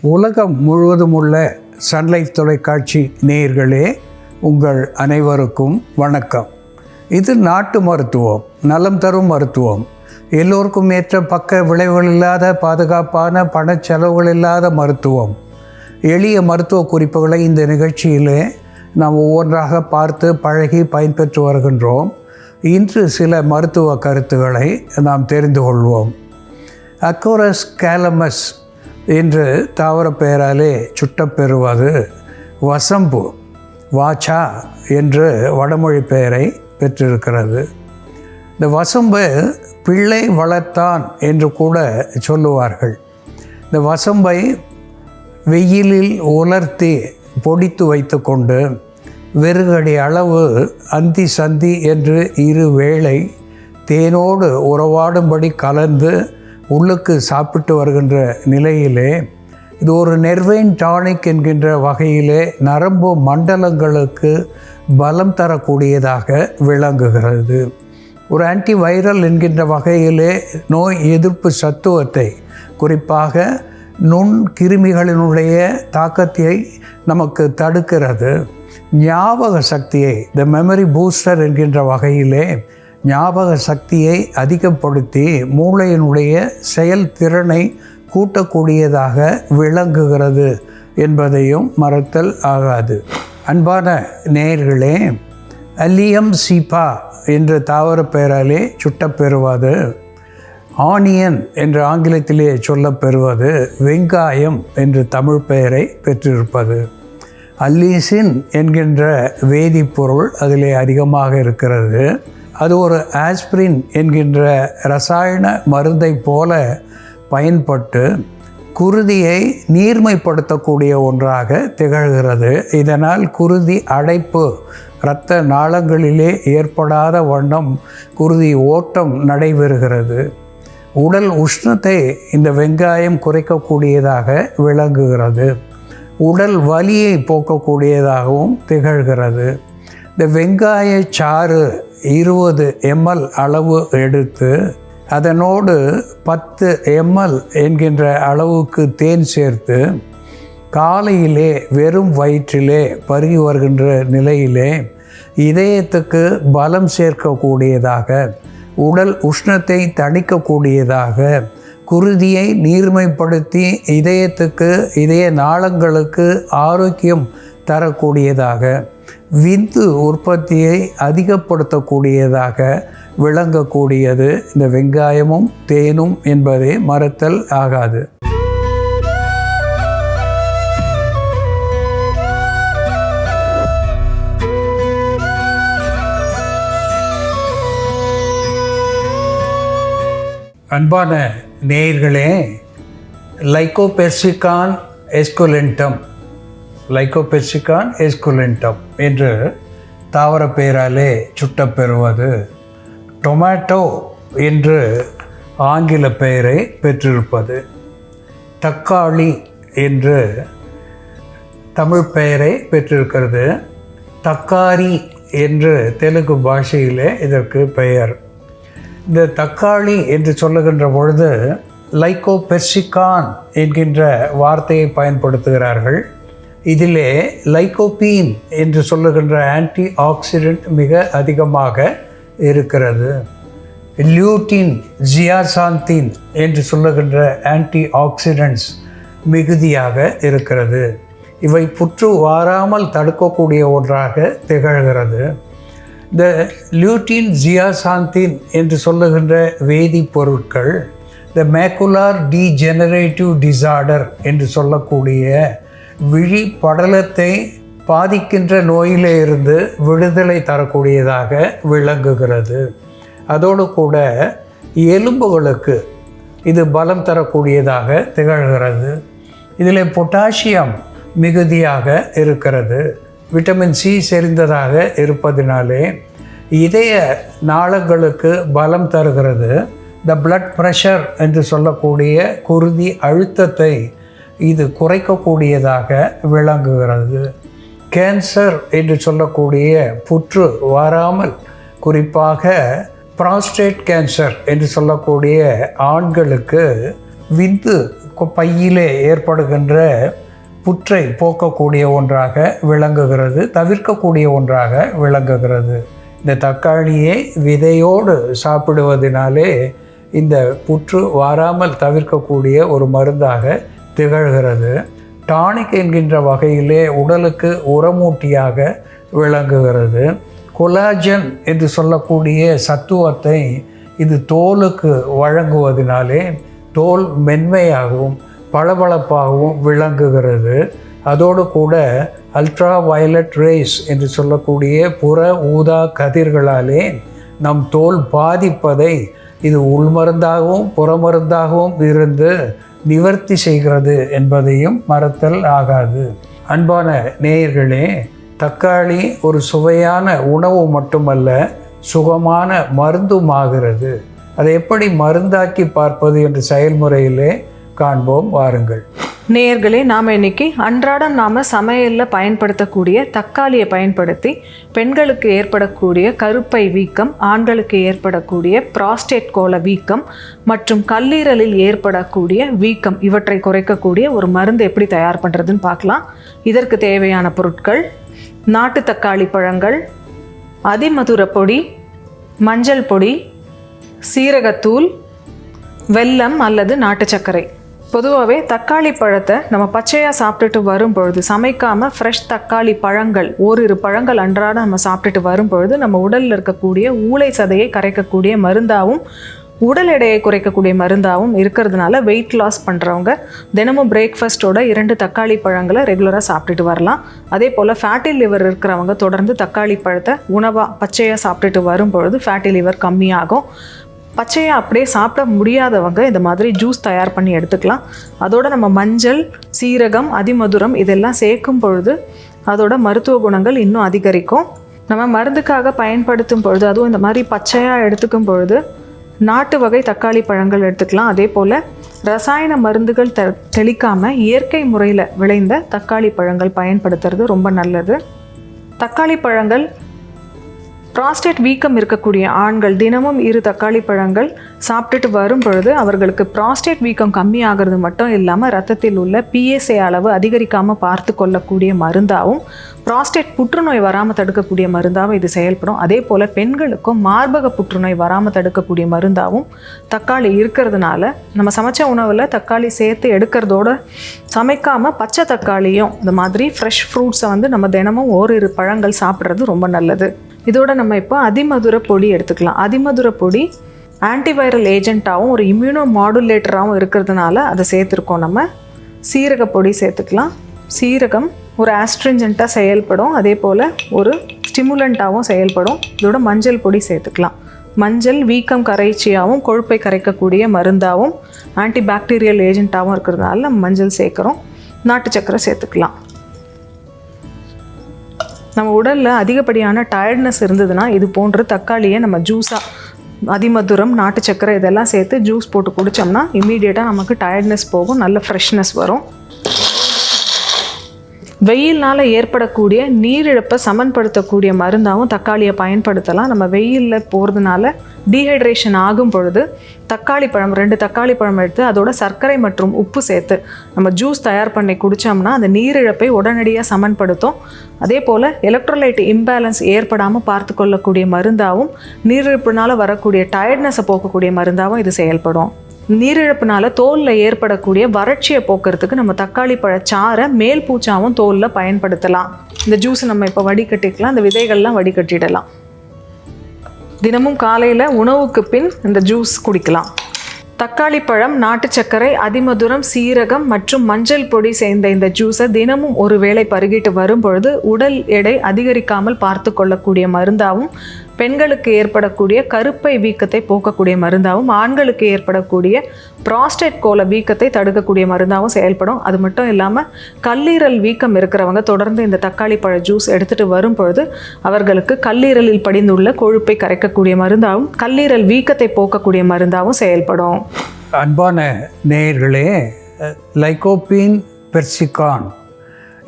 உலகம் முழுவதும் உள்ள சன்லைஃப் தொலைக்காட்சி நேயர்களே, உங்கள் அனைவருக்கும் வணக்கம். இது நாட்டு மருத்துவம், நலம் தரும் மருத்துவம், எல்லோருக்கும் ஏற்ற பக்க விளைவுகள் இல்லாத பாதுகாப்பான பணச்செலவுகள் இல்லாத மருத்துவம். எளிய மருத்துவ குறிப்புகளை இந்த நிகழ்ச்சியிலே நாம் ஒவ்வொன்றாக பார்த்து பழகி பயன்பெற்று வருகின்றோம். இன்று சில மருத்துவ கருத்துக்களை நாம் தெரிந்து கொள்வோம். அக்கோரஸ் கேலமஸ் என்று தாவர பெயராலே சுட்டப்பெறுவது வசம்பு, வாச்சா என்று வடமொழி பெயரை பெற்றிருக்கிறது. இந்த வசம்பு பிள்ளை வளர்த்தான் என்று கூட சொல்லுவார்கள். இந்த வசம்பை வெயிலில் உலர்த்தி பொடித்து வைத்து கொண்டு வெறுகடி அளவு அந்தி சந்தி என்று 2 வேளை தேனோடு உறவாடும்படி கலந்து உள்ளுக்கு சாப்பிட்டு வருகின்ற நிலையிலே இது ஒரு நெர்வைன் டானிக் என்கின்ற வகையிலே நரம்பு மண்டலங்களுக்கு பலம் தரக்கூடியதாக விளங்குகிறது. ஒரு ஆன்டிவைரல் என்கின்ற வகையிலே நோய் எதிர்ப்பு சத்துவத்தை, குறிப்பாக நுண் கிருமிகளினுடைய தாக்கத்தை நமக்கு தடுக்கிறது. ஞாபக சக்தியை, த மெமரி பூஸ்டர் என்கின்ற வகையிலே ஞாபக சக்தியை அதிகப்படுத்தி மூளையினுடைய செயல்திறனை கூட்டக்கூடியதாக விளங்குகிறது என்பதையும் மறத்தல் ஆகாது. அன்பான நேயர்களே, அல்லியம் சீபா என்ற தாவர பெயராலே சுட்டப்பெறுவது, ஆனியன் என்று ஆங்கிலத்திலே சொல்லப்பெறுவது, வெங்காயம் என்று தமிழ் பெயரை பெற்றிருப்பது. அல்லீசின் என்கின்ற வேதிப்பொருள் அதிலே அதிகமாக இருக்கிறது. அது ஒரு ஆஸ்பிரின் என்கின்ற ரசாயன மருந்தை போல பயன்பட்டு குருதியை நீர்மைப்படுத்தக்கூடிய ஒன்றாக திகழ்கிறது. இதனால் குருதி அடைப்பு, இரத்த நாளங்களிலே ஏற்படாத வண்ணம் குருதி ஓட்டம் நடைபெறுகிறது. உடல் உஷ்ணத்தை இந்த வெங்காயம் குறைக்கக்கூடியதாக விளங்குகிறது. உடல் வலியை போக்கக்கூடியதாகவும் திகழ்கிறது. இந்த வெங்காய சாறு 20 ml அளவு எடுத்து அதனோடு 10 ml என்கின்ற அளவுக்கு தேன் சேர்த்து காலையிலே வெறும் வயிற்றிலே பருகி வருகின்ற நிலையிலே இதயத்துக்கு பலம் சேர்க்கக்கூடியதாக, உடல் உஷ்ணத்தை தணிக்கக்கூடியதாக, குருதியை நீர்மைப்படுத்தி இதயத்துக்கு, இதய நாளங்களுக்கு ஆரோக்கியம் தரக்கூடியதாக, விந்து உற்பத்தியை அதிகப்படுத்தக்கூடியதாக விளங்கக்கூடியது இந்த வெங்காயமும் தேனும் என்பதை மறத்தல் ஆகாது. அன்பான நேயர்களே, லைகோபெர்சிகான் எஸ்குலென்டம் என்று தாவர பெயராலே சுட்டப்பெறுவது, டொமேட்டோ என்று ஆங்கில பெயரை பெற்றிருப்பது, தக்காளி என்று தமிழ் பெயரை பெற்றிருக்கிறது, தக்காரி என்று தெலுங்கு பாஷையிலே இதற்கு பெயர். இந்த தக்காளி என்று சொல்லுகின்ற பொழுது லைகோபெர்சிகான் என்கின்ற வார்த்தையை பயன்படுத்துகிறார்கள். இதிலே லைகோபீன் என்று சொல்லுகின்ற ஆன்டி ஆக்சிடென்ட் மிக அதிகமாக இருக்கிறது. லியூட்டின், ஜியாசாந்தின் என்று சொல்லுகின்ற ஆன்டி ஆக்சிடென்ட்ஸ் மிகுதியாக இருக்கிறது. இவை புற்று வாராமல் தடுக்கக்கூடிய ஒன்றாக திகழ்கிறது. இந்த லியூட்டின், ஜியாசாந்தின் என்று சொல்லுகின்ற வேதிப்பொருட்கள் இந்த மேக்குலார் டீஜெனரேட்டிவ் டிசார்டர் என்று சொல்லக்கூடிய விழி படலத்தை பாதிக்கின்ற நோயிலே இருந்து விடுதலை தரக்கூடியதாக விளங்குகிறது. அதோடு கூட எலும்புகளுக்கு இது பலம் தரக்கூடியதாக திகழ்கிறது. இதில் பொட்டாசியம் மிகுதியாக இருக்கிறது. விட்டமின் சி செறிந்ததாக இருப்பதினாலே இதய நாளங்களுக்கு பலம் தருகிறது. த பிளட் ப்ரெஷர் என்று சொல்லக்கூடிய குருதி அழுத்தத்தை இது குறைக்கக்கூடியதாக விளங்குகிறது. கேன்சர் என்று சொல்லக்கூடிய புற்று வாராமல், குறிப்பாக புராஸ்டேட் கேன்சர் என்று சொல்லக்கூடிய ஆண்களுக்கு விந்து பையிலே ஏற்படுகின்ற புற்றை போக்கக்கூடிய ஒன்றாக விளங்குகிறது, தவிர்க்கக்கூடிய ஒன்றாக விளங்குகிறது. இந்த தக்காளியை விதையோடு சாப்பிடுவதனாலே இந்த புற்று வாராமல் தவிர்க்கக்கூடிய ஒரு மருந்தாக திகழ்கிறது. டானிக் என்கின்ற வகையிலே உடலுக்கு உரமூட்டியாக விளங்குகிறது. கொலாஜன் என்று சொல்லக்கூடிய சத்துவத்தை இது தோலுக்கு வழங்குவதனாலே தோல் மென்மையாகவும் பளபளப்பாகவும் விளங்குகிறது. அதோடு கூட அல்ட்ரா வயலட் ரேஸ் என்று சொல்லக்கூடிய புற ஊதா கதிர்களாலே நம் தோல் பாதிப்பதை இது உள்மருந்தாகவும் புறமருந்தாகவும் இருந்து நிவர்த்தி செய்கிறது என்பதையும் மறத்தல் ஆகாது. அன்பான நேயர்களே, தக்காளி ஒரு சுவையான உணவு மட்டுமல்ல, சுகமான மருந்துமாகிறது. அதை எப்படி மருந்தாக்கி பார்ப்பது என்ற செயல்முறையிலே காண்போம், வாருங்கள். நேயர்களே, நாம் இன்னைக்கு அன்றாடம் நாம் சமையலில் பயன்படுத்தக்கூடிய தக்காளியை பயன்படுத்தி பெண்களுக்கு ஏற்படக்கூடிய கருப்பை வீக்கம், ஆண்களுக்கு ஏற்படக்கூடிய புரோஸ்டேட் கோல வீக்கம் மற்றும் கல்லீரலில் ஏற்படக்கூடிய வீக்கம் இவற்றை குறைக்கக்கூடிய ஒரு மருந்து எப்படி தயார் பண்ணுறதுன்னு பார்க்கலாம். இதற்கு தேவையான பொருட்கள்: நாட்டு தக்காளி பழங்கள், அதிமதுர பொடி, மஞ்சள் பொடி, சீரகத்தூள், வெல்லம் அல்லது நாட்டு சர்க்கரை. பொதுவாகவே தக்காளி பழத்தை நம்ம பச்சையாக சாப்பிட்டுட்டு வரும்பொழுது, சமைக்காமல் ஃப்ரெஷ் தக்காளி பழங்கள் ஓரிரு பழங்கள் அன்றாடம் நம்ம சாப்பிட்டுட்டு வரும்பொழுது நம்ம உடலில் இருக்கக்கூடிய ஊளை சதையை கரைக்கக்கூடிய மருந்தாகவும் உடல் எடையை குறைக்கக்கூடிய மருந்தாகவும் இருக்கிறதுனால வெயிட் லாஸ் பண்ணுறவங்க தினமும் பிரேக்ஃபாஸ்ட்டோட 2 தக்காளி பழங்களை ரெகுலராக சாப்பிட்டுட்டு வரலாம். அதே போல் ஃபேட்டி லிவர் இருக்கிறவங்க தொடர்ந்து தக்காளி பழத்தை உணவாக பச்சையாக சாப்பிட்டுட்டு வரும்பொழுது ஃபேட்டி லிவர் கம்மியாகும். பச்சையாக அப்படியே சாப்பிட முடியாதவங்க இந்த மாதிரி ஜூஸ் தயார் பண்ணி எடுத்துக்கலாம். அதோட நம்ம மஞ்சள், சீரகம், அதிமதுரம் இதெல்லாம் சேர்க்கும் பொழுது அதோட மருத்துவ குணங்கள் இன்னும் அதிகரிக்கும். நம்ம மருந்துக்காக பயன்படுத்தும் பொழுது, அதுவும் இந்த மாதிரி பச்சையாக எடுத்துக்கும் பொழுது நாட்டு வகை தக்காளி பழங்கள் எடுத்துக்கலாம். அதே போல் ரசாயன மருந்துகள் தெளிக்காமல் இயற்கை முறையில் விளைந்த தக்காளி பழங்கள் பயன்படுத்துறது ரொம்ப நல்லது. தக்காளி பழங்கள் புரோஸ்டேட் வீக்கம் இருக்கக்கூடிய ஆண்கள் தினமும் 2 தக்காளி பழங்கள் சாப்பிட்டுட்டு வரும் பொழுது அவர்களுக்கு புரோஸ்டேட் வீக்கம் கம்மி ஆகிறது மட்டும் இல்லாமல் ரத்தத்தில் உள்ள PSA அளவு அதிகரிக்காமல் பார்த்து கொள்ளக்கூடிய மருந்தாகவும், புரோஸ்டேட் புற்றுநோய் வராமல் தடுக்கக்கூடிய மருந்தாகவும் இது செயல்படும். அதே போல் பெண்களுக்கும் மார்பக புற்றுநோய் வராமல் தடுக்கக்கூடிய மருந்தாகவும் தக்காளி இருக்கிறதுனால நம்ம சமைச்ச உணவில் தக்காளி சேர்த்து எடுக்கிறதோட சமைக்காமல் பச்சை தக்காளியும் இந்த மாதிரி ஃப்ரெஷ் ஃப்ரூட்ஸை நம்ம தினமும் ஓரிரு பழங்கள் சாப்பிட்றது ரொம்ப நல்லது. இதோட நம்ம இப்போ அதிமதுர பொடி எடுத்துக்கலாம். அதிமதுர பொடி ஆன்டிவைரல் ஏஜென்ட்டாகவும் ஒரு இம்யூனோ மாடுலேட்டராகவும் இருக்கிறதுனால அதை சேர்த்துருக்கோம். நம்ம சீரக பொடி சேர்த்துக்கலாம். சீரகம் ஒரு ஆஸ்ட்ரிஞ்சண்ட்டாக செயல்படும், அதே போல் ஒரு ஸ்டிமுலண்ட்டாகவும் செயல்படும். இதோட மஞ்சள் பொடி சேர்த்துக்கலாம். மஞ்சள் வீக்கம் கரைச்சியாகவும் கொழுப்பை கரைக்கக்கூடிய மருந்தாகவும் ஆன்டிபாக்டீரியல் ஏஜென்ட்டாகவும் இருக்கிறதுனால நம்ம மஞ்சள் சேர்க்குறோம். நாட்டு சர்க்கரை சேர்த்துக்கலாம். நம்ம உடலில் அதிகப்படியான டயர்ட்னஸ் இருந்ததுன்னா இது போன்ற தக்காளியை நம்ம ஜூஸாக அதிமதுரம், நாட்டு சர்க்கரை இதெல்லாம் சேர்த்து ஜூஸ் போட்டு குடித்தோம்னா இம்மீடியட்டாக நமக்கு டயர்ட்னஸ் போகும், நல்ல ஃப்ரெஷ்னஸ் வரும். வெயில்னால் ஏற்படக்கூடிய நீரிழப்பை சமன்படுத்தக்கூடிய மருந்தாகவும் தக்காளியை பயன்படுத்தலாம். நம்ம வெயிலில் போகிறதுனால டீஹைட்ரேஷன் ஆகும் பொழுது தக்காளி பழம் 2 தக்காளி பழம் எடுத்து அதோட சர்க்கரை மற்றும் உப்பு சேர்த்து நம்ம ஜூஸ் தயார் பண்ணி குடித்தோம்னா அந்த நீரிழப்பை உடனடியாக சமன்படுத்தும். அதே போல் எலக்ட்ரோலைட் இம்பேலன்ஸ் ஏற்படாமல் பார்த்து கொள்ளக்கூடிய மருந்தாகவும் நீரிழப்புனால் வரக்கூடிய டயர்ட்னஸை போக்கக்கூடிய மருந்தாகவும் இது செயல்படும். நீரிழப்புனால தோலில் ஏற்படக்கூடிய வறட்சியை போக்குறதுக்கு நம்ம தக்காளி பழச்சாறை மேல் பூச்சாவும் தோலில் பயன்படுத்தலாம். இந்த ஜூஸை நம்ம இப்போ வடிகட்டிக்கலாம். இந்த விதைகள்லாம் வடிகட்டிடலாம். தினமும் காலையில் உணவுக்கு பின் இந்த ஜூஸ் குடிக்கலாம். தக்காளி பழம், நாட்டு சர்க்கரை, அதிமதுரம், சீரகம் மற்றும் மஞ்சள் பொடி சேர்ந்த இந்த ஜூஸை தினமும் ஒரு வேளை பருகிட்டு வரும்பொழுது உடல் எடை அதிகரிக்காமல் பார்த்து கொள்ளக்கூடிய மருந்தாகவும், பெண்களுக்கு ஏற்படக்கூடிய கருப்பை வீக்கத்தை போக்கக்கூடிய மருந்தாகவும், ஆண்களுக்கு ஏற்படக்கூடிய புரோஸ்டேட் கோல வீக்கத்தை தடுக்கக்கூடிய மருந்தாகவும் செயல்படும். அது மட்டும் இல்லாமல் கல்லீரல் வீக்கம் இருக்கிறவங்க தொடர்ந்து இந்த தக்காளி பழ ஜூஸ் எடுத்துகிட்டு வரும் பொழுது அவர்களுக்கு கல்லீரலில் படிந்துள்ள கொழுப்பை கரைக்கக்கூடிய மருந்தாகவும் கல்லீரல் வீக்கத்தை போக்கக்கூடிய மருந்தாகவும் செயல்படும். அன்பான நேயர்களே, லைகோபீன் பெர்சிகான்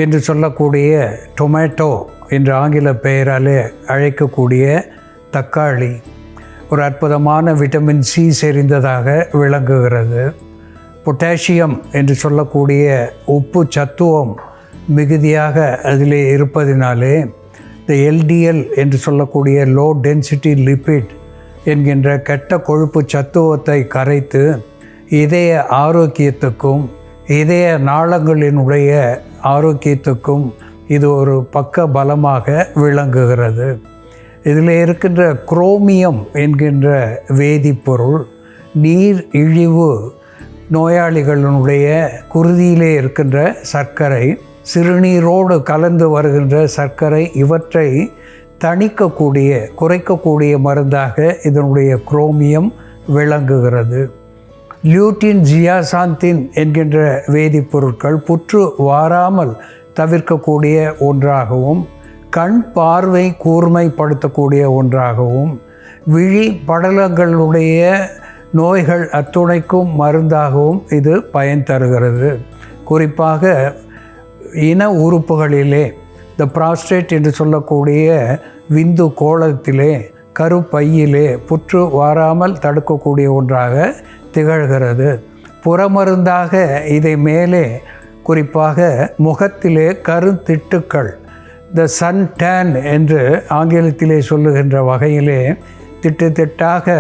என்று சொல்லக்கூடிய டொமேட்டோ என்ற ஆங்கில பெயராலே அழைக்கக்கூடிய தக்காளி ஒரு அற்புதமான விட்டமின் C செறிந்ததாக விளங்குகிறது. பொட்டாசியம் என்று சொல்லக்கூடிய உப்பு சத்துவம் மிகுதியாக அதிலே இருப்பதினாலே இந்த எல்டிஎல் என்று சொல்லக்கூடிய லோ டென்சிட்டி லிப்பிட் என்கின்ற கெட்ட கொழுப்பு சத்துவத்தை கரைத்து இதய ஆரோக்கியத்துக்கும் இதய நாளங்களினுடைய ஆரோக்கியத்துக்கும் இது ஒரு பக்க பலமாக விளங்குகிறது. இதில் இருக்கின்ற குரோமியம் என்கின்ற வேதிப்பொருள் நீர் இழிவு நோயாளிகளினுடைய குருதியிலே இருக்கின்ற சர்க்கரை, சிறுநீரோடு கலந்து வருகின்ற சர்க்கரை இவற்றை தணிக்கக்கூடிய குறைக்கக்கூடிய மருந்தாக இதனுடைய குரோமியம் விளங்குகிறது. லியூட்டின் ஜியாசாந்தின் என்கின்ற வேதிப்பொருட்கள் புற்று வாராமல் தவிர்க்கக்கூடிய ஒன்றாகவும் கண் பார்வை கூர்மைப்படுத்தக்கூடிய ஒன்றாகவும் விழி படலங்களுடைய நோய்கள் அத்துணைக்கும் மருந்தாகவும் இது பயன் தருகிறது. குறிப்பாக இன உறுப்புகளிலே இந்த ப்ராஸ்டேட் என்று சொல்லக்கூடிய விந்து கோளத்திலே கருப்பையிலே புற்று வாராமல் தடுக்கக்கூடிய ஒன்றாக திகழ்கிறது. புறமருந்தாக இதை மேலே குறிப்பாக முகத்திலே கருந்திட்டுக்கள் த சன் டேன் என்று ஆங்கிலத்திலே சொல்லுகின்ற வகையிலே திட்டாக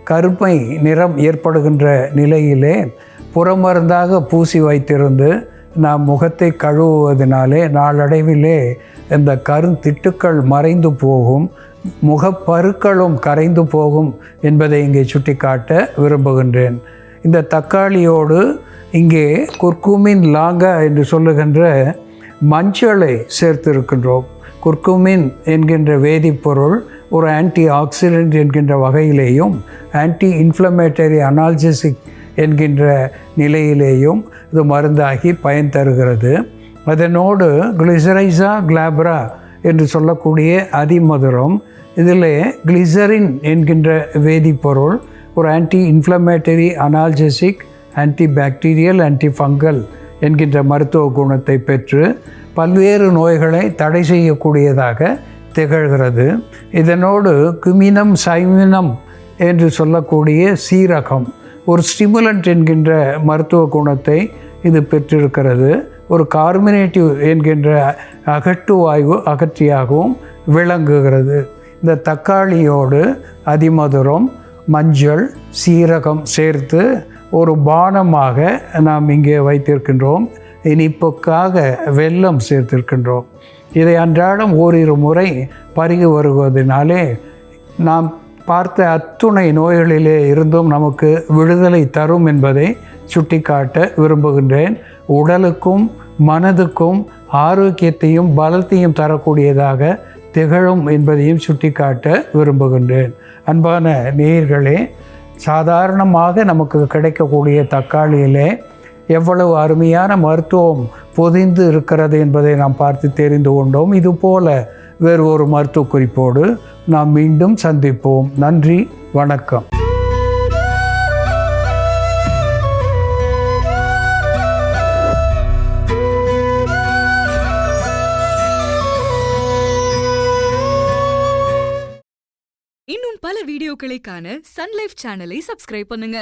கருப்பை நிறம் ஏற்படுகின்ற நிலையிலே புறமருந்தாக பூசி வைத்திருந்து நாம் முகத்தை கழுவுவதனாலே நாளடைவிலே இந்த கருந்திட்டுக்கள் மறைந்து போகும், முகப்பருக்களும் கரைந்து போகும் என்பதை இங்கே சுட்டிக்காட்ட விரும்புகின்றேன். இந்த தக்காளியோடு இங்கே குர்குமின் லாங்கா என்று சொல்லுகின்ற மஞ்சளை சேர்த்திருக்கின்றோம். குர்குமின் என்கின்ற வேதிப்பொருள் ஒரு ஆன்டி ஆக்சிடென்ட் என்கின்ற வகையிலேயும் ஆன்டி இன்ஃப்ளமேட்டரி அனால்ஜெசிக் என்கின்ற நிலையிலேயும் இது மருந்தாகி பயன் தருகிறது. அதனோடு கிளிசரைசா கிளாப்ரா என்று சொல்லக்கூடிய அதிமதுரம், இதில் கிளிசரின் என்கின்ற வேதிப்பொருள் ஒரு anti inflammatory analgesic, anti bacterial, anti fungal என்கின்ற மருத்துவ குணத்தை பெற்று பல்வேறு நோய்களை தடை செய்யக்கூடியதாக திகழ்கிறது. இதனோடு குமினம் சைமினம் என்று சொல்லக்கூடிய சீரகம் ஒரு ஸ்டிமுலண்ட் என்கின்ற மருத்துவ குணத்தை இது பெற்றிருக்கிறது. ஒரு கார்மினேட்டிவ் என்கின்ற அகட்டுவாய்வு அகற்றியாகவும் விளங்குகிறது. இந்த தக்காளியோடு அதிமதுரம், மஞ்சள், சீரகம் சேர்த்து ஒரு பானமாக நாம் இங்கே வைத்திருக்கின்றோம். இனிப்புக்காக வெல்லம் சேர்த்திருக்கின்றோம். இதை அன்றாடம் ஓரிரு முறை பருகி வருவதனாலே நாம் பார்த்த அத்துணை நோய்களிலே இருந்தும் நமக்கு விடுதலை தரும் என்பதை சுட்டிக்காட்ட விரும்புகின்றேன். உடலுக்கும் மனதுக்கும் ஆரோக்கியத்தையும் பலத்தையும் தரக்கூடியதாக திகழும் என்பதையும் சுட்டிக்காட்ட விரும்புகின்றேன். அன்பான நேயர்களே, சாதாரணமாக நமக்கு கிடைக்கக்கூடிய தக்காளியிலே எவ்வளவு அருமையான மருத்துவம் பொதிந்து இருக்கிறது என்பதை நாம் பார்த்து தெரிந்து கொண்டோம். இதுபோல வேறு ஒரு மருத்துவ குறிப்போடு நாம் மீண்டும் சந்திப்போம். நன்றி, வணக்கம். இன்னும் பல வீடியோக்களை காண சன் லைஃப் சேனலை சப்ஸ்கிரைப் பண்ணுங்க.